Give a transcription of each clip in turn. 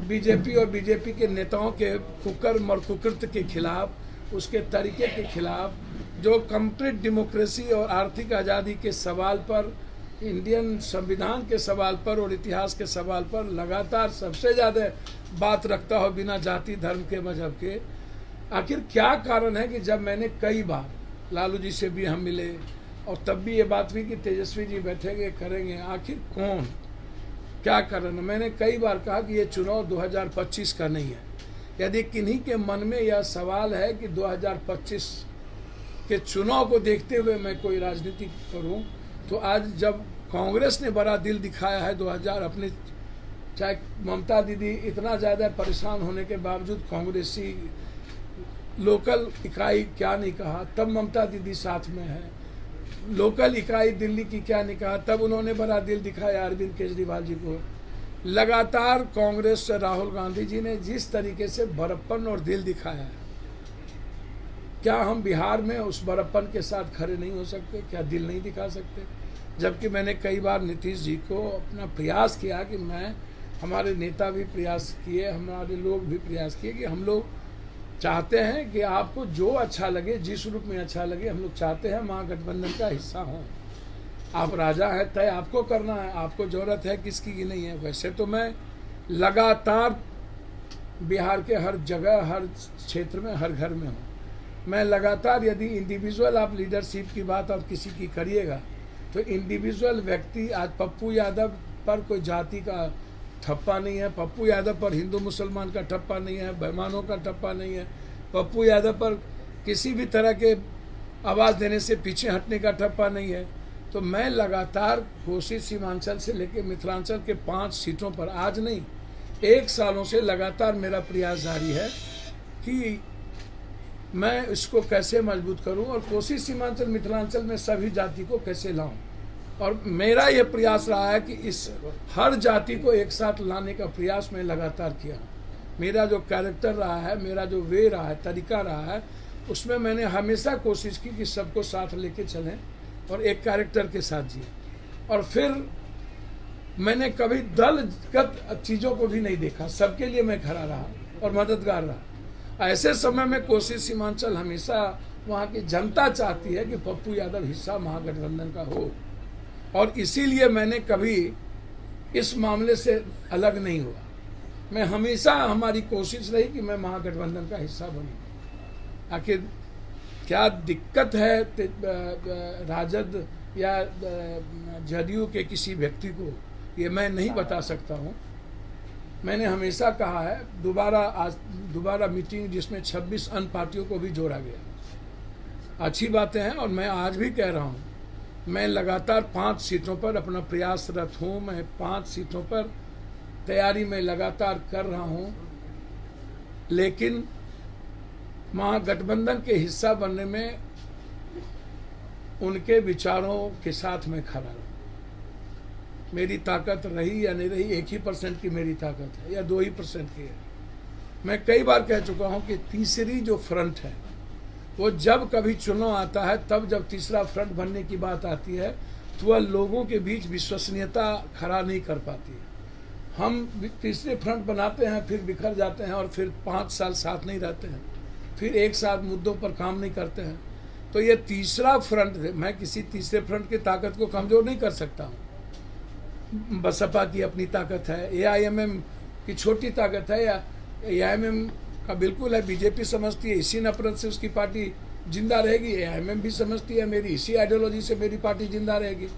BJP और BJP के नेताओं के कुकर्म और कुकृत्य के खिलाफ, उसके तरीके के खिलाफ, जो कंप्लीट डेमोक्रेसी और आर्थिक आज़ादी के सवाल पर, इंडियन संविधान के सवाल पर और इतिहास के सवाल पर लगातार सबसे ज़्यादा बात रखता हो बिना जाति धर्म के मजहब के। आखिर क्या कारण है कि जब मैंने कई बार लालू जी से भी हम मिले और तब भी ये बात हुई कि तेजस्वी जी बैठेंगे करेंगे, आखिर कौन क्या कारण है? मैंने कई बार कहा कि ये चुनाव 2025 का नहीं है। यदि किन्हीं के मन में यह सवाल है कि 2025 के चुनाव को देखते हुए मैं कोई राजनीति करूं, तो आज जब कांग्रेस ने बड़ा दिल दिखाया है 2000 अपने, चाहे ममता दीदी इतना ज़्यादा परेशान होने के बावजूद कांग्रेसी लोकल इकाई क्या नहीं कहा, तब ममता दीदी साथ में है। लोकल इकाई दिल्ली की क्या नहीं कहा, तब उन्होंने बड़ा दिल दिखाया अरविंद केजरीवाल जी को। लगातार कांग्रेस से राहुल गांधी जी ने जिस तरीके से बड़प्पन और दिल दिखाया है, क्या हम बिहार में उस बड़प्पन के साथ खड़े नहीं हो सकते? क्या दिल नहीं दिखा सकते? जबकि मैंने कई बार नीतीश जी को अपना प्रयास किया कि मैं, हमारे नेता भी प्रयास किए, हमारे लोग भी प्रयास किए कि हम लोग चाहते हैं कि आपको जो अच्छा लगे, जिस रूप में अच्छा लगे, हम लोग चाहते हैं महागठबंधन का हिस्सा हों। आप राजा हैं, तय आपको करना है, आपको जरूरत है किसकी की नहीं है। वैसे तो मैं लगातार बिहार के हर जगह, हर क्षेत्र में, हर घर में हूँ। मैं लगातार, यदि इंडिविजुअल आप लीडरशिप की बात और किसी की करिएगा तो इंडिविजुअल व्यक्ति, आज पप्पू यादव पर कोई जाति का ठप्पा नहीं है, पप्पू यादव पर हिंदू मुसलमान का ठप्पा नहीं है, बेईमानों का ठप्पा नहीं है, पप्पू यादव पर किसी भी तरह के आवाज़ देने से पीछे हटने का ठप्पा नहीं है। तो मैं लगातार कोसी सीमांचल से लेकर मिथिलांचल के 5 सीटों पर, आज नहीं 1 सालों से लगातार मेरा प्रयास जारी है कि मैं इसको कैसे मजबूत करूं और कोसी सीमांचल मिथिलांचल में सभी जाति को कैसे लाऊं। और मेरा ये प्रयास रहा है कि इस हर जाति को एक साथ लाने का प्रयास मैं लगातार किया। मेरा जो कैरेक्टर रहा है, मेरा जो वे रहा है, तरीका रहा है, उसमें मैंने हमेशा कोशिश की कि सबको साथ लेके चलें और एक कैरेक्टर के साथ जिए। और फिर मैंने कभी दलगत चीज़ों को भी नहीं देखा, सबके लिए मैं खड़ा रहा और मददगार रहा। ऐसे समय में कोसी सीमांचल हमेशा वहाँ की जनता चाहती है कि पप्पू यादव हिस्सा महागठबंधन का हो, और इसीलिए मैंने कभी इस मामले से अलग नहीं हुआ। मैं हमेशा, हमारी कोशिश रही कि मैं महागठबंधन का हिस्सा बनूं। आखिर क्या दिक्कत है राजद या जदयू के किसी व्यक्ति को, ये मैं नहीं बता सकता हूं। मैंने हमेशा कहा है, दोबारा मीटिंग जिसमें 26 अन्य पार्टियों को भी जोड़ा गया, अच्छी बातें हैं। और मैं आज भी कह रहा हूं, मैं लगातार 5 सीटों पर अपना प्रयासरत हूँ। मैं 5 सीटों पर तैयारी में लगातार कर रहा हूँ, लेकिन महागठबंधन के हिस्सा बनने में उनके विचारों के साथ मैं खड़ा रहूँ। मेरी ताकत रही या नहीं रही, 1% की मेरी ताकत है या 2% की है। मैं कई बार कह चुका हूँ कि तीसरी जो फ्रंट है, वो जब कभी चुनाव आता है, तब जब तीसरा फ्रंट बनने की बात आती है, तो वह लोगों के बीच विश्वसनीयता खड़ा नहीं कर पाती है। हम तीसरे फ्रंट बनाते हैं, फिर बिखर जाते हैं और फिर 5 साल साथ नहीं रहते हैं, फिर एक साथ मुद्दों पर काम नहीं करते हैं। तो ये तीसरा फ्रंट है, मैं किसी तीसरे फ्रंट की ताकत को कमज़ोर नहीं कर सकता हूँ। बसपा की अपनी ताकत है, AIMM की छोटी ताकत है, या AIMM का बिल्कुल है, बीजेपी समझती है इसी नफरत से उसकी पार्टी जिंदा रहेगी, AIMM भी समझती है मेरी इसी आइडियोलॉजी से मेरी पार्टी जिंदा रहेगी।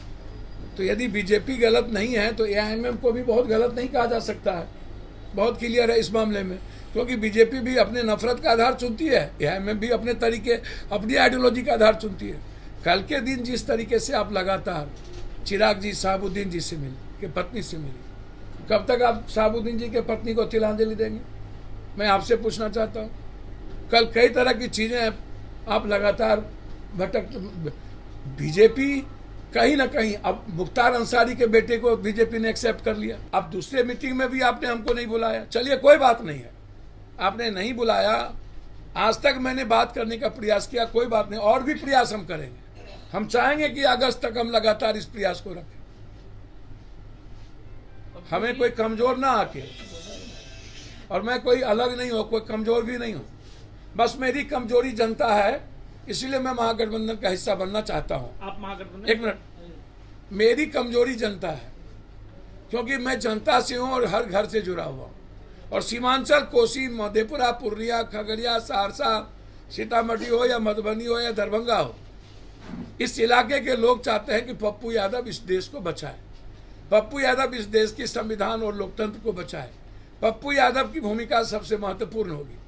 तो यदि बीजेपी गलत नहीं है तो AIMM को भी बहुत गलत नहीं कहा जा सकता है। बहुत क्लियर है इस मामले में, क्योंकि बीजेपी भी अपने नफरत का आधार चुनती है, AIMM भी अपने तरीके, अपनी आइडियोलॉजी का आधार चुनती है। कल के दिन जिस तरीके से आप लगातार चिराग जी शहाबुद्दीन जी से मिले, के पत्नी से मिले, कब तक आप शहाबुद्दीन जी के पत्नी को तिलांजलि देंगे? मैं आपसे पूछना चाहता हूँ। कल कई तरह की चीज़ें आप लगातार बीजेपी कहीं ना कहीं, अब मुख्तार अंसारी के बेटे को बीजेपी ने एक्सेप्ट कर लिया। अब दूसरे मीटिंग में भी आपने हमको नहीं बुलाया, चलिए कोई बात नहीं है, आपने नहीं बुलाया। आज तक मैंने बात करने का प्रयास किया, कोई बात नहीं, और भी प्रयास हम करेंगे। हम चाहेंगे कि अगस्त तक हम लगातार इस प्रयास को रखें, हमें कोई कमजोर ना आके। और मैं कोई अलग नहीं हूँ, कोई कमजोर भी नहीं हूँ। बस मेरी कमजोरी जनता है, इसीलिए मैं महागठबंधन का हिस्सा बनना चाहता हूँ। आप महागठबंधन, एक मिनट, मेरी कमजोरी जनता है, क्योंकि मैं जनता से हूँ और हर घर से जुड़ा हुआ हूँ। और सीमांचल, कोसी, मधेपुरा, पूर्णिया, खगड़िया, सहरसा, सीतामढ़ी हो या मधुबनी हो या दरभंगा हो, इस इलाके के लोग चाहते हैं कि पप्पू यादव इस देश को बचाए, पप्पू यादव इस देश की संविधान और लोकतंत्र को बचाए। पप्पू यादव की भूमिका सबसे महत्वपूर्ण होगी।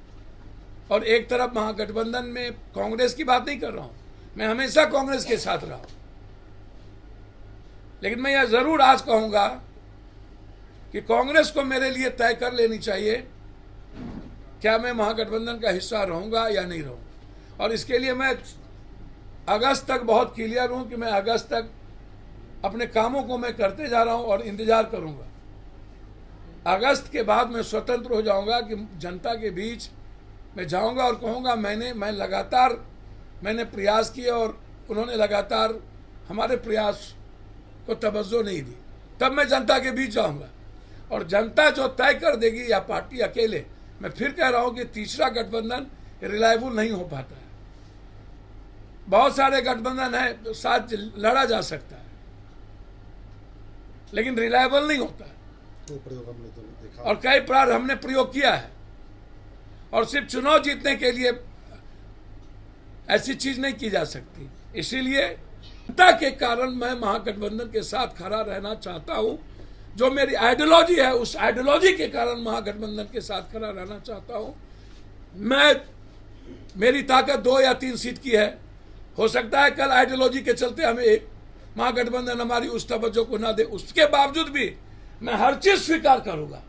और एक तरफ महागठबंधन में कांग्रेस की बात नहीं कर रहा हूं, मैं हमेशा कांग्रेस के साथ रहा हूं, लेकिन मैं यह जरूर आज कहूंगा कि कांग्रेस को मेरे लिए तय कर लेनी चाहिए क्या मैं महागठबंधन का हिस्सा रहूंगा या नहीं रहूंगा। और इसके लिए मैं अगस्त तक बहुत क्लियर हूं कि मैं अगस्त तक अपने कामों को मैं करते जा रहा हूं और इंतजार करूंगा। अगस्त के बाद मैं स्वतंत्र हो जाऊंगा कि जनता के बीच मैं जाऊंगा और कहूंगा मैंने प्रयास किए और उन्होंने लगातार हमारे प्रयास को तवज्जो नहीं दी। तब मैं जनता के बीच जाऊंगा और जनता जो तय कर देगी, या पार्टी अकेले, मैं फिर कह रहा हूं कि तीसरा गठबंधन रिलायबल नहीं हो पाता है। बहुत सारे गठबंधन है, साथ लड़ा जा सकता है, लेकिन रिलायबल नहीं होता है। तो प्रयोग हमने तो देखा, और कई बार हमने प्रयोग किया है, और सिर्फ चुनाव जीतने के लिए ऐसी चीज नहीं की जा सकती। इसीलिए जनता के कारण मैं महागठबंधन के साथ खड़ा रहना चाहता हूं। जो मेरी आइडियोलॉजी है, उस आइडियोलॉजी के कारण महागठबंधन के साथ खड़ा रहना चाहता हूं। मेरी ताकत 2 या 3 सीट की है। हो सकता है कल आइडियोलॉजी के चलते हमें एक महागठबंधन हमारी उस तवज्जो को ना दे, उसके बावजूद भी मैं हर चीज स्वीकार करूंगा।